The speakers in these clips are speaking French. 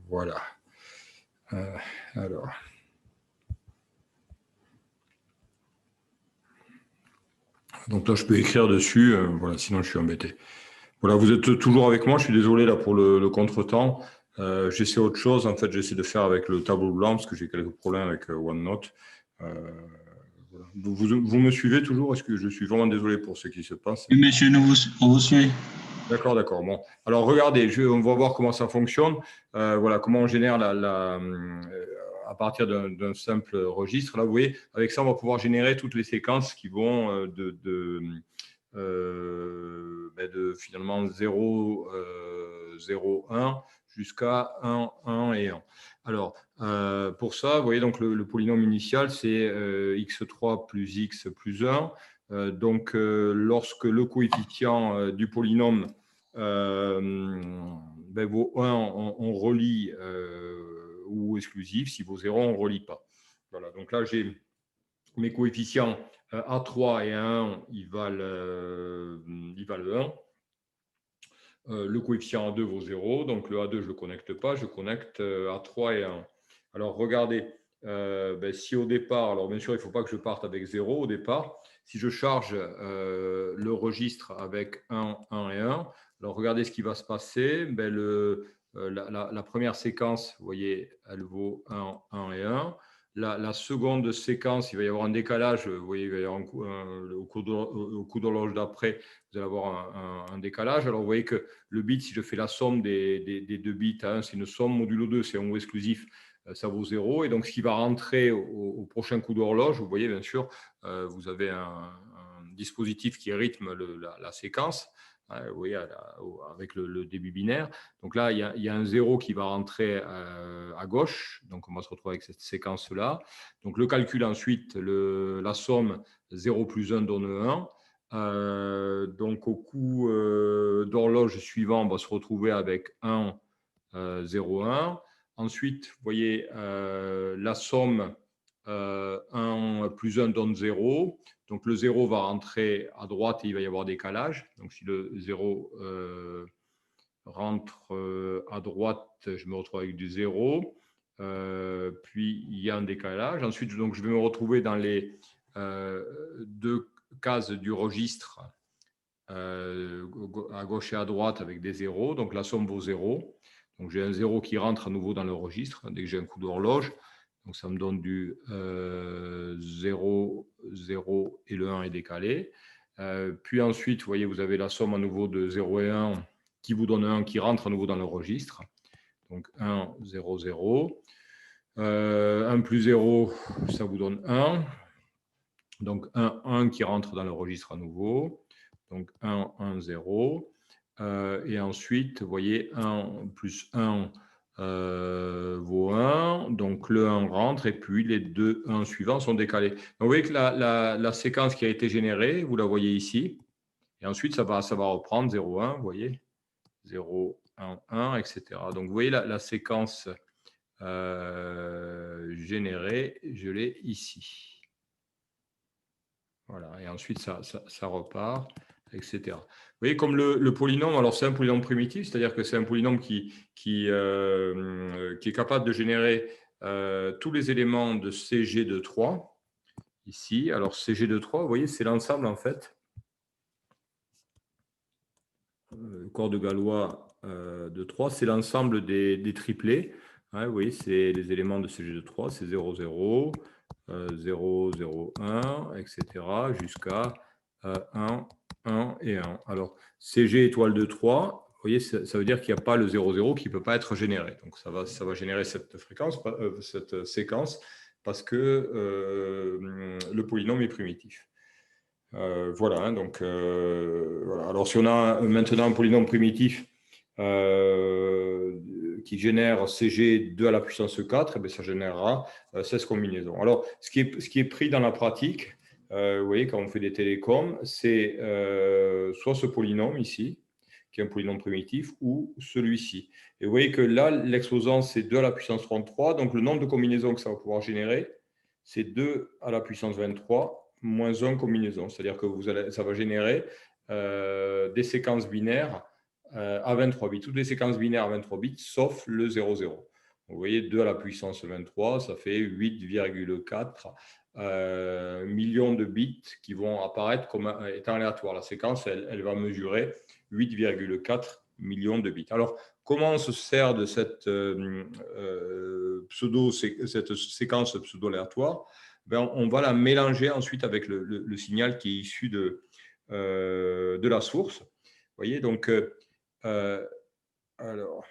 Voilà. Alors. Donc là, je peux écrire dessus, voilà, sinon je suis embêté. Voilà, vous êtes toujours avec moi, je suis désolé là pour le contretemps. J'essaie autre chose, en fait, j'essaie de faire avec le tableau blanc parce que j'ai quelques problèmes avec OneNote. Voilà. Vous me suivez toujours? Est-ce que je suis vraiment désolé pour ce qui se passe? Oui, monsieur, on vous suit. D'accord, d'accord. Bon, alors regardez, on va voir comment ça fonctionne. Voilà, comment on génère à partir d'un simple registre. Là, vous voyez, avec ça, on va pouvoir générer toutes les séquences qui vont de finalement 0, 0, 1 jusqu'à 1, 1 et 1. Alors, pour ça, vous voyez, donc le polynôme initial, c'est x3 plus x plus 1. Donc, lorsque le coefficient du polynôme vaut 1, on relie ou exclusif. Si vaut 0, on ne relie pas. Voilà, donc là, j'ai mes coefficients A3 et A1, ils valent 1. Le coefficient A2 vaut 0, donc le A2, je ne le connecte pas, je connecte A3 et A1. Alors, regardez, si au départ, alors bien sûr, il ne faut pas que je parte avec 0 au départ. Si je charge le registre avec 1, 1 et 1, alors regardez ce qui va se passer. La première séquence, vous voyez, elle vaut 1, 1 et 1. La seconde séquence, il va y avoir un décalage. Vous voyez, il va y avoir au coup d'horloge d'après, vous allez avoir un décalage. Alors, vous voyez que le bit, si je fais la somme des deux bits à 1, c'est une somme, modulo 2, c'est un mot exclusif, ça vaut 0. Et donc, ce qui va rentrer au prochain coup d'horloge, vous voyez, bien sûr, vous avez un dispositif qui rythme la séquence. Vous voyez, avec le débit binaire. Donc là, il y a un 0 qui va rentrer à gauche. Donc, on va se retrouver avec cette séquence-là. Donc, le calcul ensuite, la somme 0 plus 1 donne 1. Donc, au coup d'horloge suivant, on va se retrouver avec 1, 0, 1. Ensuite, vous voyez, la somme 1 plus 1 donne 0. Donc, le 0 va rentrer à droite et il va y avoir décalage. Donc, si le 0 rentre à droite, je me retrouve avec du 0. Puis, il y a un décalage. Ensuite, donc, je vais me retrouver dans les deux cases du registre à gauche et à droite avec des zéros. Donc, la somme vaut 0. Donc, j'ai un 0 qui rentre à nouveau dans le registre dès que j'ai un coup d'horloge. Donc, ça me donne du 0, 0 et le 1 est décalé. Puis ensuite, vous voyez, vous avez la somme à nouveau de 0 et 1 qui vous donne 1 qui rentre à nouveau dans le registre. Donc, 1, 0, 0. 1 plus 0, ça vous donne 1. Donc, 1, 1 qui rentre dans le registre à nouveau. Donc, 1, 1, 0. Et ensuite, vous voyez, 1 plus 1 vaut 1. Donc, le 1 rentre et puis les deux 1 suivants sont décalés. Donc, vous voyez que la séquence qui a été générée, vous la voyez ici. Et ensuite, ça va reprendre 0, 1, vous voyez, 0, 1, 1, etc. Donc, vous voyez la séquence générée, je l'ai ici. Voilà, et ensuite, ça repart, etc. Vous voyez, comme le polynôme, alors c'est un polynôme primitif, c'est-à-dire que c'est un polynôme qui est capable de générer tous les éléments de CG de 3, ici. Alors, CG de 3, vous voyez, c'est l'ensemble, en fait, le corps de Galois de 3, c'est l'ensemble des triplés. Vous voyez, c'est les éléments de CG de 3, c'est 0, 0, 0, 0, 1, etc. jusqu'à 1, 1 et 1. Alors, CG étoile de 3, vous voyez, ça veut dire qu'il n'y a pas le 0, 0 qui ne peut pas être généré. Donc, ça va générer cette séquence parce que le polynôme est primitif. Voilà, donc voilà. Alors, si on a maintenant un polynôme primitif qui génère CG 2 à la puissance 4, ça générera 16 combinaisons. Alors, ce qui est pris dans la pratique, vous voyez, quand on fait des télécoms, c'est soit ce polynôme ici, qui est un polynôme primitif, ou celui-ci. Et vous voyez que là, l'exposant, c'est 2 à la puissance 33, donc le nombre de combinaisons que ça va pouvoir générer, c'est 2 à la puissance 23 moins 1 combinaison. C'est-à-dire que ça va générer des séquences binaires à 23 bits. Toutes les séquences binaires à 23 bits, sauf le 00. Vous voyez, 2 à la puissance 23, ça fait 8,4 millions de bits qui vont apparaître comme étant aléatoires. La séquence, elle va mesurer 8,4 millions de bits. Alors, comment on se sert de cette, cette séquence pseudo-aléatoire? Ben, on va la mélanger ensuite avec le signal qui est issu de la source. Vous voyez, donc, alors,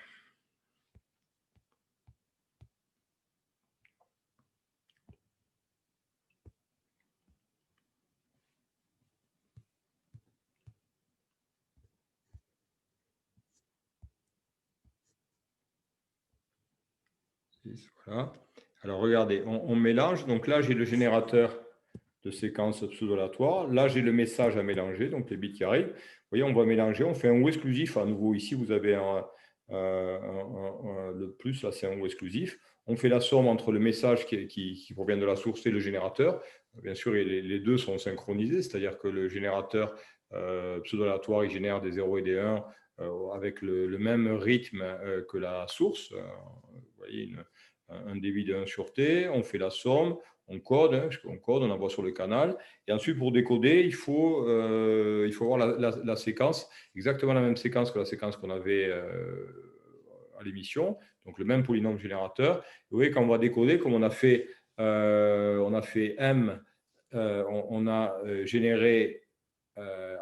voilà. Alors, regardez, on mélange. Donc là, j'ai le générateur de séquences pseudo-aléatoires. Là, j'ai le message à mélanger, donc les bits qui arrivent. Vous voyez, on va mélanger. On fait un ou exclusif. À nouveau, ici, vous avez le plus, là, c'est un ou exclusif. On fait la somme entre le message qui provient de la source et le générateur. Bien sûr, les deux sont synchronisés, c'est-à-dire que le générateur pseudo-aléatoire, il génère des 0 et des 1 avec le même rythme que la source. Vous voyez, un débit de 1 sur t, on fait la somme, on code, on envoie sur le canal. Et ensuite, pour décoder, il faut avoir la séquence, exactement la même séquence que la séquence qu'on avait à l'émission, donc le même polynôme générateur. Vous voyez, quand on va décoder, comme on a fait M, on a généré,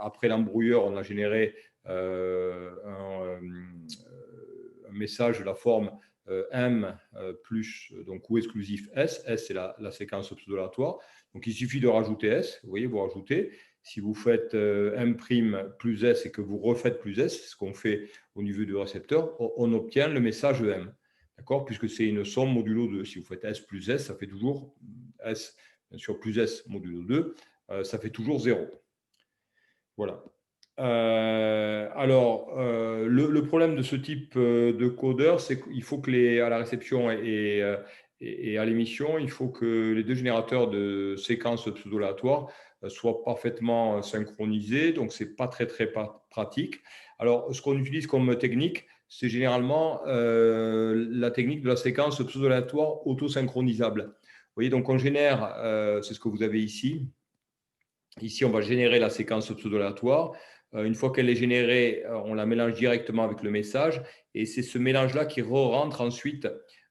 après l'embrouilleur, on a généré un message de la forme M plus donc ou exclusif S. S, c'est la séquence pseudo-aléatoire. Donc, il suffit de rajouter S. Vous voyez, vous rajoutez. Si vous faites M' plus S et que vous refaites plus S, ce qu'on fait au niveau du récepteur, on obtient le message M. D'accord? Puisque c'est une somme modulo 2. Si vous faites S plus S, ça fait toujours S, bien sûr, plus S modulo 2, ça fait toujours 0. Voilà. Alors, le problème de ce type de codeur, c'est qu'il faut que à la réception et à l'émission, il faut que les deux générateurs de séquences pseudo-aléatoires soient parfaitement synchronisés. Donc, ce n'est pas très pratique. Alors, ce qu'on utilise comme technique, c'est généralement la technique de la séquence pseudo-aléatoire auto-synchronisable. Vous voyez, donc on génère, c'est ce que vous avez ici. Ici, on va générer la séquence pseudo-aléatoire. Une fois qu'elle est générée, on la mélange directement avec le message. Et c'est ce mélange-là qui re-rentre ensuite.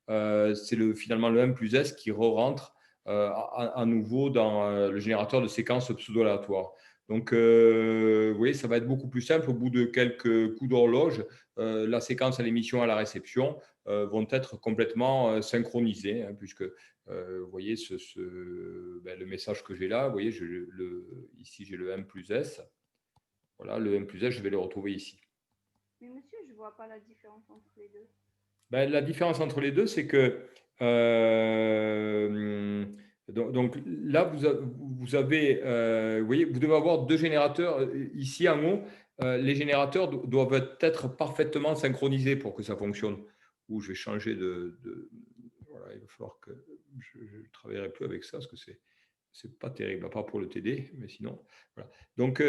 C'est finalement le M plus S qui re-rentre à nouveau dans le générateur de séquences pseudo-aléatoires. Donc, vous voyez, ça va être beaucoup plus simple. Au bout de quelques coups d'horloge, la séquence à l'émission et à la réception vont être complètement synchronisées, hein, puisque vous voyez le message que j'ai là. Vous voyez, ici, j'ai le M plus S. Voilà, le M plus S, je vais le retrouver ici. Mais monsieur, je ne vois pas la différence entre les deux. La différence entre les deux, c'est que donc là, vous avez, vous voyez, vous devez avoir deux générateurs ici en haut. Les générateurs doivent être parfaitement synchronisés pour que ça fonctionne. Ou je vais changer voilà, il va falloir que je ne travaillerai plus avec ça parce que c'est pas terrible, à part pour le TD, mais sinon, voilà. Donc,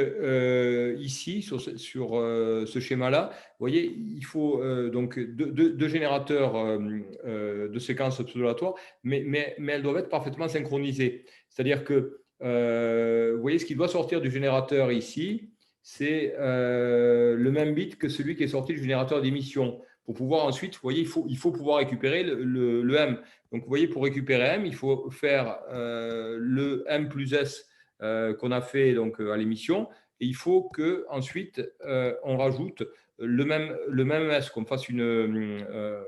ici, sur ce schéma-là, vous voyez, il faut donc deux générateurs de séquences pseudo-aléatoires, mais elles doivent être parfaitement synchronisées. C'est-à-dire que, vous voyez, ce qui doit sortir du générateur ici, c'est le même bit que celui qui est sorti du générateur d'émission. Pour pouvoir ensuite, vous voyez, il faut pouvoir récupérer le M. Donc, vous voyez, pour récupérer M, il faut faire le M plus S qu'on a fait donc, à l'émission. Et il faut qu'ensuite, on rajoute le même S, qu'on fasse un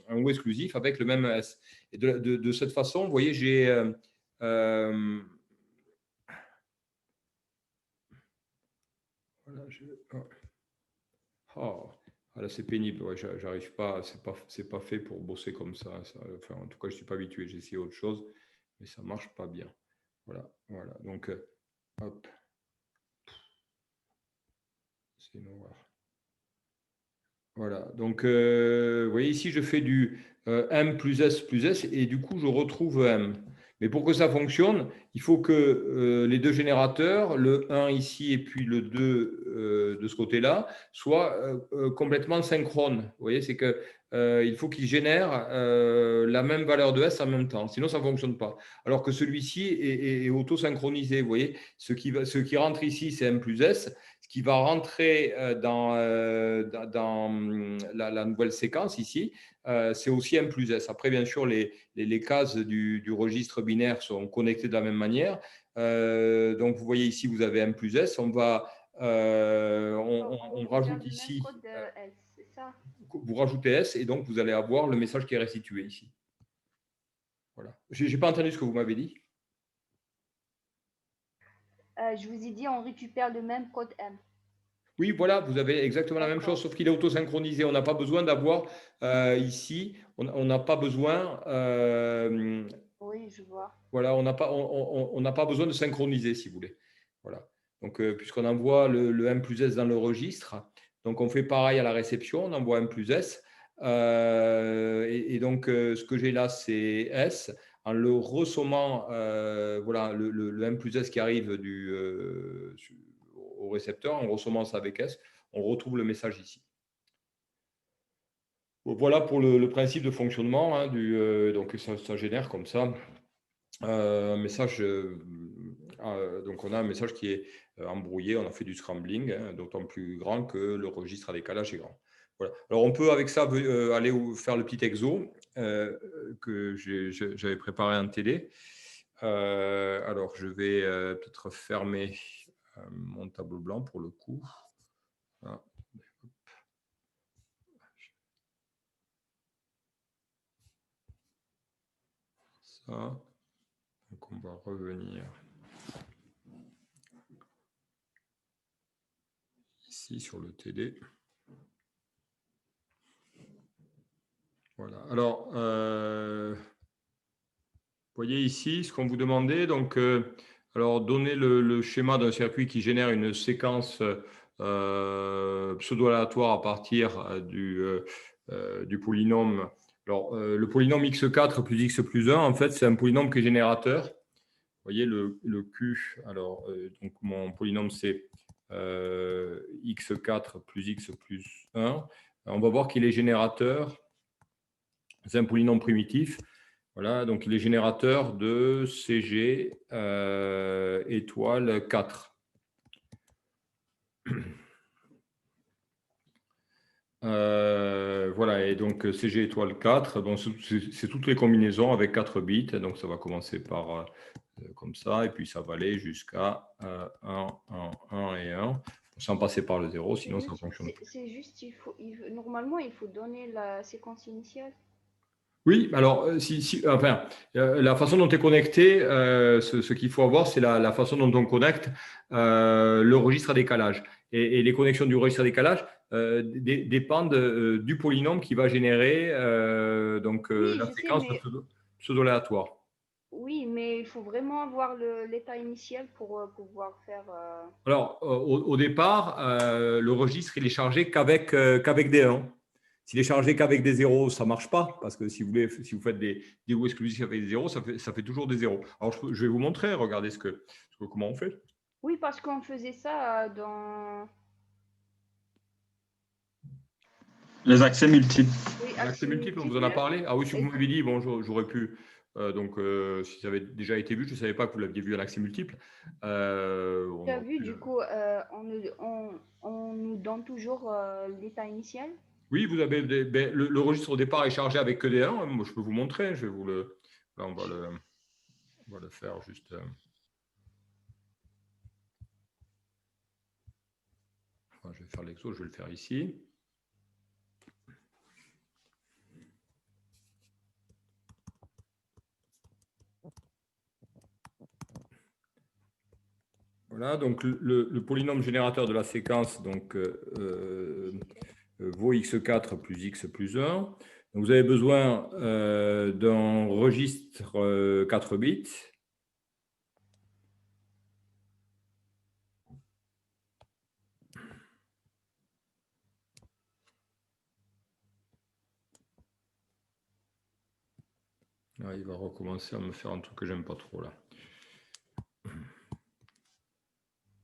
ou exclusif avec le même S. Et de cette façon, vous voyez, j'ai... Là, c'est pénible. Ouais, j'arrive pas. C'est pas fait pour bosser comme ça. Enfin, en tout cas, je suis pas habitué. J'ai essayé autre chose, mais ça marche pas bien. Voilà. Donc, hop. C'est une horreur. Voilà. Donc, vous voyez ici, je fais du M plus S et du coup, je retrouve M. Mais pour que ça fonctionne, il faut que les deux générateurs, le 1 ici et puis le 2 de ce côté-là, soit complètement synchrone. Vous voyez, c'est que il faut qu'il génère la même valeur de S en même temps, sinon ça ne fonctionne pas. Alors que celui-ci est auto-synchronisé. Vous voyez, ce qui rentre ici, c'est M plus S. Ce qui va rentrer dans la nouvelle séquence ici, c'est aussi M plus S. Après, bien sûr, les cases du registre binaire sont connectées de la même manière. Donc, vous voyez ici, vous avez M plus S. On rajoute ici. Code de S, c'est ça? Vous rajoutez S et donc vous allez avoir le message qui est restitué ici. Voilà. Je n'ai pas entendu ce que vous m'avez dit. Je vous ai dit, on récupère le même code M. Oui, voilà, vous avez exactement la même chose, sauf qu'il est auto-synchronisé. On n'a pas besoin d'avoir ici, on n'a pas besoin. Oui, je vois. Voilà, on n'a pas besoin de synchroniser, si vous voulez. Voilà. Donc, puisqu'on envoie le M plus S dans le registre, donc on fait pareil à la réception, on envoie M plus S. Et donc, ce que j'ai là, c'est S. En le ressommant, voilà, le M plus S qui arrive au récepteur, en ressommant ça avec S, on retrouve le message ici. Voilà pour le principe de fonctionnement. Hein, donc, ça génère comme ça un message. Donc, on a un message qui est embrouillé. On a fait du scrambling, hein, d'autant plus grand que le registre à décalage est grand. Voilà. Alors, on peut avec ça aller faire le petit exo que j'avais préparé en télé. Alors, je vais peut-être fermer mon tableau blanc pour le coup. Voilà. Ça. Donc, on va revenir ici sur le télé. Voilà. Alors, vous voyez ici ce qu'on vous demandait. Donc, alors, donner le schéma d'un circuit qui génère une séquence pseudo-aléatoire à partir du polynôme. Alors, le polynôme x4 plus x plus 1, en fait, c'est un polynôme qui est générateur. Vous voyez le Q. Alors, donc, mon polynôme, c'est x4 plus x plus 1. On va voir qu'il est générateur. C'est un polynôme primitif. Voilà, donc il est générateur de CG étoile 4. Voilà, et donc CG étoile 4, bon, c'est toutes les combinaisons avec 4 bits. Donc ça va commencer par comme ça, et puis ça va aller jusqu'à 1, 1, 1 et 1, sans passer par le 0, sinon ça fonctionne. C'est juste, normalement, il faut donner la séquence initiale. Oui, alors, enfin, la façon dont tu es connecté, ce qu'il faut avoir, c'est la façon dont on connecte le registre à décalage. Et les connexions du registre à décalage dépendent du polynôme qui va générer donc, oui, la séquence pseudo-aléatoire. Oui, mais il faut vraiment avoir l'état initial pour pouvoir faire… Alors, au départ, le registre, il est chargé qu'avec des 1. S'il est chargé qu'avec des zéros, ça ne marche pas, parce que si vous faites des ou exclusifs avec des zéros, ça fait toujours des zéros. Alors, je vais vous montrer, regardez comment on fait. Oui, parce qu'on faisait ça dans… Les accès multiples. Oui, Accès multiple, on vous en a parlé. Ah oui, si vous m'avez dit, bon, j'aurais pu. Donc, si ça avait déjà été vu, je ne savais pas que vous l'aviez vu en accès multiple. Tu as vu, du coup, on nous donne toujours l'état initial. Oui, vous avez le registre au départ est chargé avec que des 1. Moi, je peux vous montrer. Je vais vous le. Là, on va le faire juste. Enfin, je vais faire l'exo, je vais le faire ici. Voilà, donc le polynôme générateur de la séquence donc, vaut x4 plus x plus 1. Donc, vous avez besoin d'un registre 4 bits. Là, il va recommencer à me faire un truc que j'aime pas trop là.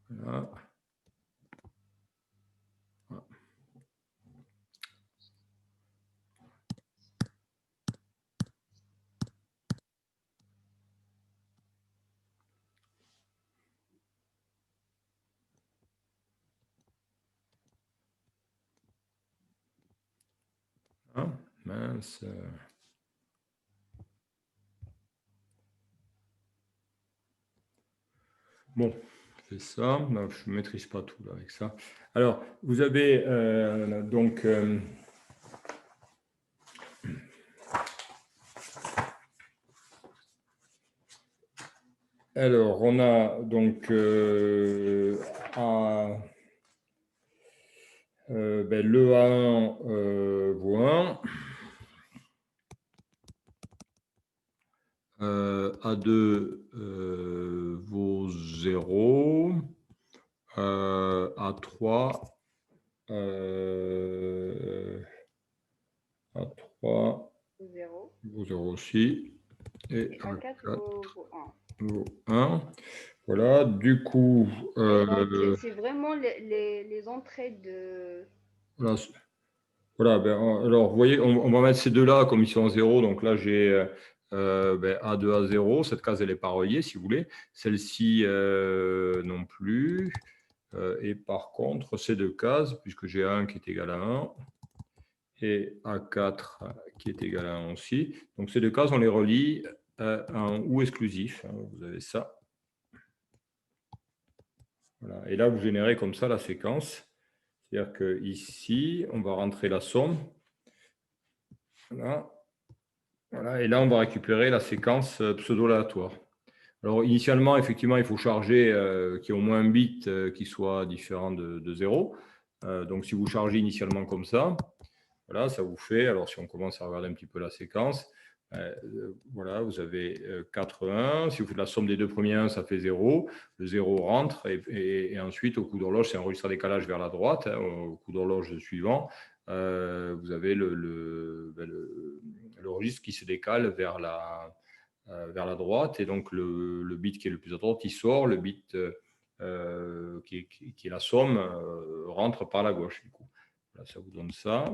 Voilà. Ah, mince. Bon, je fais ça. Non, je ne maîtrise pas tout là, avec ça. Alors, vous avez donc... alors, on a donc le A1 vaut 1. A2 vaut 0. A3 vaut 0 aussi. Et A4 vaut 1. Vaut 1. Voilà, du coup... Donc, c'est vraiment les entrées de... Voilà, alors vous voyez, on va mettre ces deux-là comme ils sont en 0. Donc là, j'ai A2, A0. Cette case, elle n'est pas reliée, si vous voulez. Celle-ci, non plus. Et par contre, ces deux cases, puisque j'ai 1 qui est égal à 1 et A4 qui est égal à 1 aussi. Donc ces deux cases, on les relie à un ou exclusif. Vous avez ça. Voilà. Et là, vous générez comme ça la séquence. C'est-à-dire qu'ici, on va rentrer la somme. Voilà. Voilà. Et là, on va récupérer la séquence pseudo-aléatoire. Alors, initialement, effectivement, il faut charger qu'il y ait au moins un bit qui soit différent de 0. Donc, si vous chargez initialement comme ça, voilà, ça vous fait, alors si on commence à regarder un petit peu la séquence, voilà, vous avez 4, 1. Si vous faites la somme des deux premiers 1, ça fait 0. Le 0 rentre et ensuite, au coup d'horloge, c'est un registre à décalage vers la droite. Au coup d'horloge suivant, vous avez le registre qui se décale vers la droite. Et donc, le bit qui est le plus à droite, il sort. Le bit qui est la somme rentre par la gauche. Du coup. Voilà, ça vous donne ça.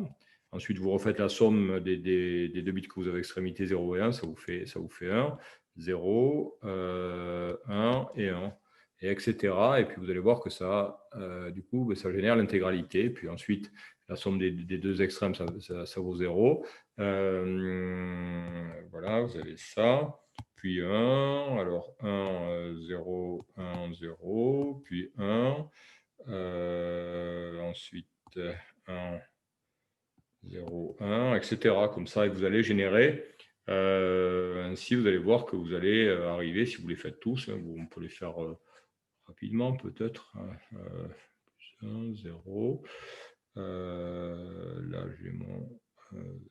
Ensuite, vous refaites la somme des deux bits que vous avez extrémité 0 et 1, ça vous fait 1, 0, 1 et 1, et etc. Et puis, vous allez voir que ça, du coup, ça génère l'intégralité. Puis ensuite, la somme des deux extrêmes, ça vaut 0. Voilà, vous avez ça. Puis 1, alors 1, 0, 1, 0, puis 1. Ensuite, 1, 0, 1, etc. Comme ça, et vous allez générer. Ainsi, vous allez voir que vous allez arriver, si vous les faites tous, on peut les faire rapidement peut-être. 1, 0. Là, j'ai mon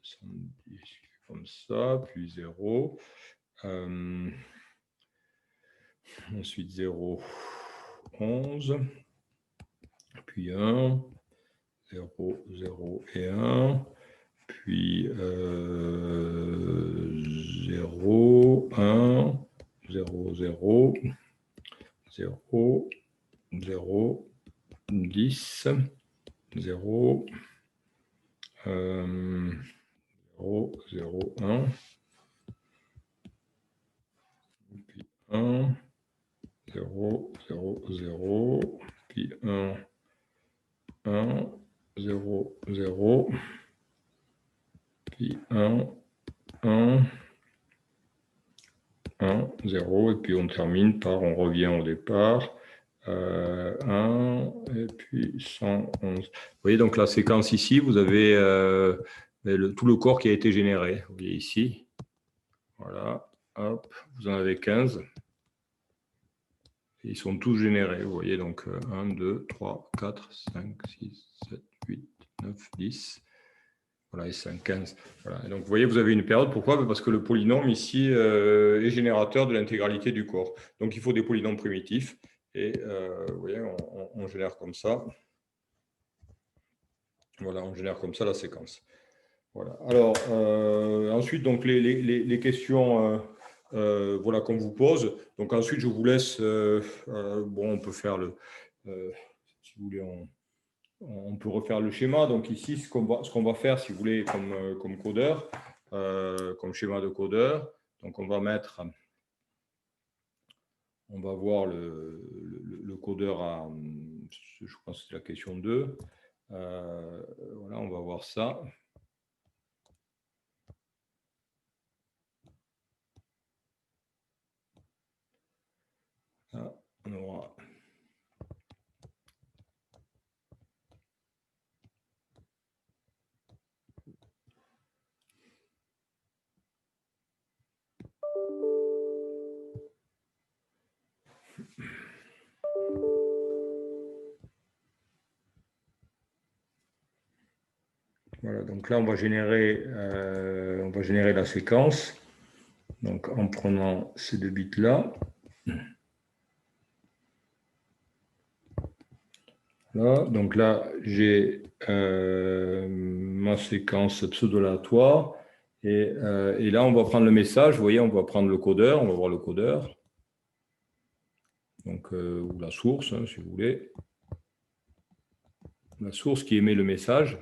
110 comme ça, puis 0. Ensuite, 0, 11. Puis 1. 0, 0 et 1, puis 0, 1, 0, 0, 0, 0, 10, 0, 0, 0, 1, puis 1, 0, 0, 0, puis 1, 1, 0, 0, puis 1, 1, 1, 0, et puis on termine par, on revient au départ, 1, et puis 111. Vous voyez donc la séquence ici, vous avez tout le corps qui a été généré. Vous voyez ici, voilà, hop, vous en avez 15. Ils sont tous générés, vous voyez, donc 1, 2, 3, 4, 5, 6, 7, 8, 9, 10. Voilà, et 5, 15. Voilà. Et donc, vous voyez, vous avez une période. Pourquoi? Parce que le polynôme, ici, est générateur de l'intégralité du corps. Donc, il faut des polynômes primitifs. Et vous voyez, on génère comme ça. Voilà, on génère comme ça la séquence. Voilà. Alors, ensuite, donc, les questions voilà, qu'on vous pose. Donc, ensuite, je vous laisse. Bon, on peut faire le. Si vous voulez, on peut refaire le schéma. Donc ici, ce qu'on va faire, si vous voulez, comme codeur, comme schéma de codeur, donc on va voir le codeur à, je pense que c'est la question 2. Voilà, on va voir ça. on aura voilà, donc là on va générer la séquence. Donc en prenant ces 2 bits là. Là, donc là, j'ai ma séquence pseudo-aléatoire. Et là, on va prendre le message. Vous voyez, on va prendre le codeur. On va voir le codeur. Donc, ou la source, hein, si vous voulez. La source qui émet le message.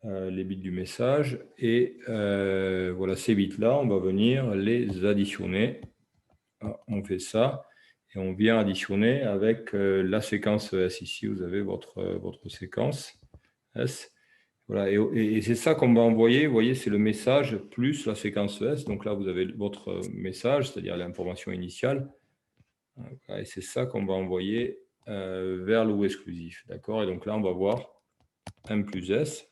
Les bits du message. Et voilà, ces bits-là, on va venir les additionner. Ah, on fait ça. Et on vient additionner avec la séquence S. Ici, vous avez votre séquence S. Voilà, et c'est ça qu'on va envoyer. Vous voyez, c'est le message plus la séquence S. Donc là, vous avez votre message, c'est-à-dire l'information initiale. Voilà, et c'est ça qu'on va envoyer vers le ou exclusif. D'accord? Et donc là, on va voir M plus S.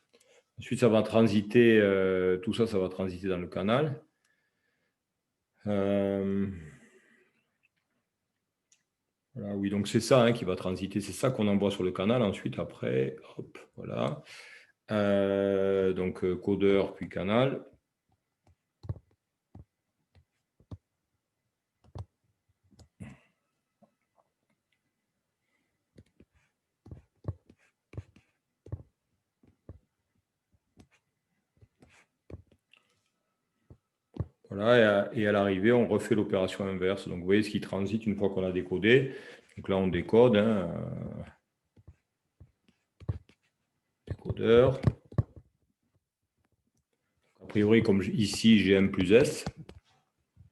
Ensuite, ça va transiter, tout ça, ça va transiter dans le canal. Voilà, oui, donc c'est ça qui va transiter, c'est ça qu'on envoie sur le canal. Ensuite, après, hop, voilà. Donc, codeur puis canal. Voilà, et à l'arrivée, on refait l'opération inverse. Donc, vous voyez ce qui transite une fois qu'on a décodé. Donc là, on décode. Décodeur. A priori, comme ici, j'ai M plus S.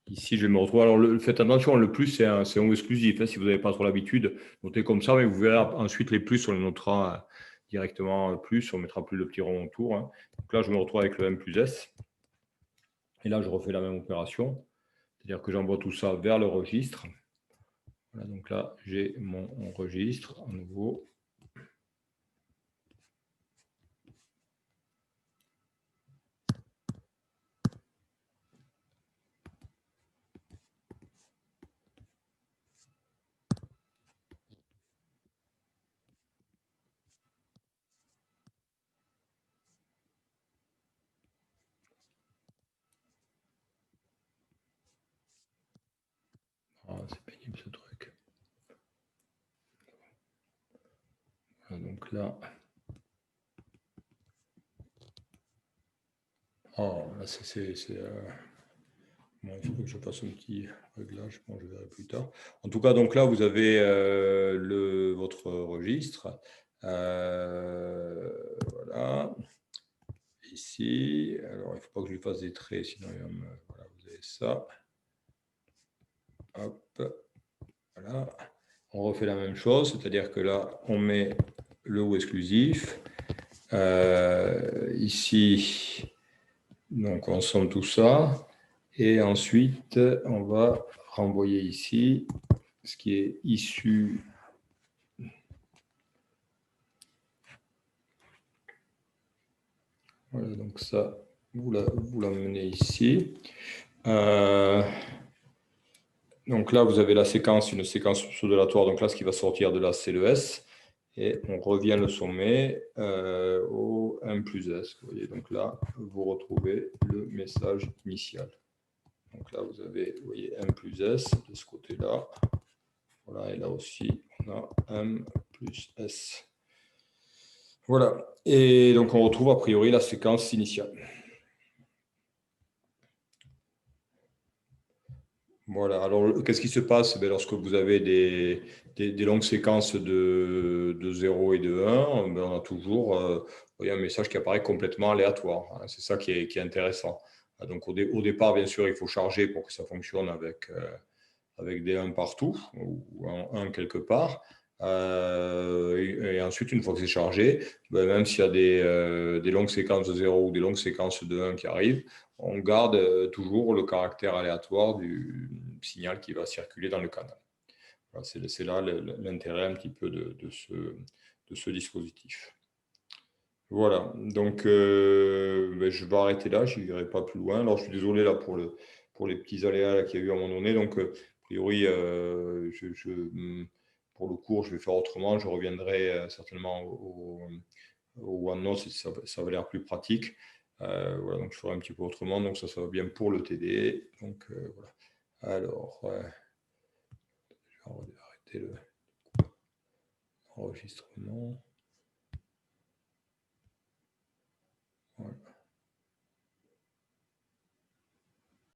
Ici, je vais me retrouver. Alors, faites attention, le plus, c'est un ou exclusif. Si vous n'avez pas trop l'habitude, notez comme ça, mais vous verrez ensuite les plus, on les notera directement plus, on ne mettra plus le petit rond autour. Donc là, je me retrouve avec le M plus S. Et là, je refais la même opération. C'est-à-dire que j'envoie tout ça vers le registre. Voilà, donc là, j'ai mon registre à nouveau. Ah, c'est pénible ce truc. Voilà, donc là. Oh, là, bon, il faut que je fasse un petit réglage, bon, je verrai plus tard. En tout cas, donc là, vous avez votre registre. Voilà. Ici, alors il ne faut pas que je lui fasse des traits, sinon il va me... Voilà, vous avez ça. Hop, voilà. On refait la même chose, c'est-à-dire que là, on met le ou exclusif. Ici, donc on somme tout ça. Et ensuite, on va renvoyer ici ce qui est issu. Voilà, donc ça, vous l'amenez ici. Donc là, vous avez la séquence, une séquence pseudo-aléatoire. Donc là, ce qui va sortir de là, c'est le S. Et on revient le sommet au M plus S. Vous voyez, donc là, vous retrouvez le message initial. Donc là, vous avez, vous voyez, M plus S de ce côté-là. Voilà, et là aussi, on a M plus S. Voilà. Et donc, on retrouve a priori la séquence initiale. Voilà. Alors, qu'est-ce qui se passe lorsque vous avez des longues séquences de 0 et de 1, on a toujours un message qui apparaît complètement aléatoire. C'est ça qui est intéressant. Donc, au départ, bien sûr, il faut charger pour que ça fonctionne avec des 1 partout ou un 1 quelque part. Et ensuite, une fois que c'est chargé, même s'il y a des longues séquences de 0 ou des longues séquences de 1 qui arrivent, on garde toujours le caractère aléatoire du signal qui va circuler dans le canal. Voilà, c'est là l'intérêt un petit peu de ce dispositif. Voilà, donc je vais arrêter là, je n'irai pas plus loin. Alors je suis désolé là pour les petits aléas qu'il y a eu à un moment donné. Donc a priori, pour le cours, je vais faire autrement. Je reviendrai certainement au OneNote, ça va l'air plus pratique. Voilà, donc je ferai un petit peu autrement. Donc ça va bien pour le TD. Donc voilà. Alors, je vais arrêter l'enregistrement.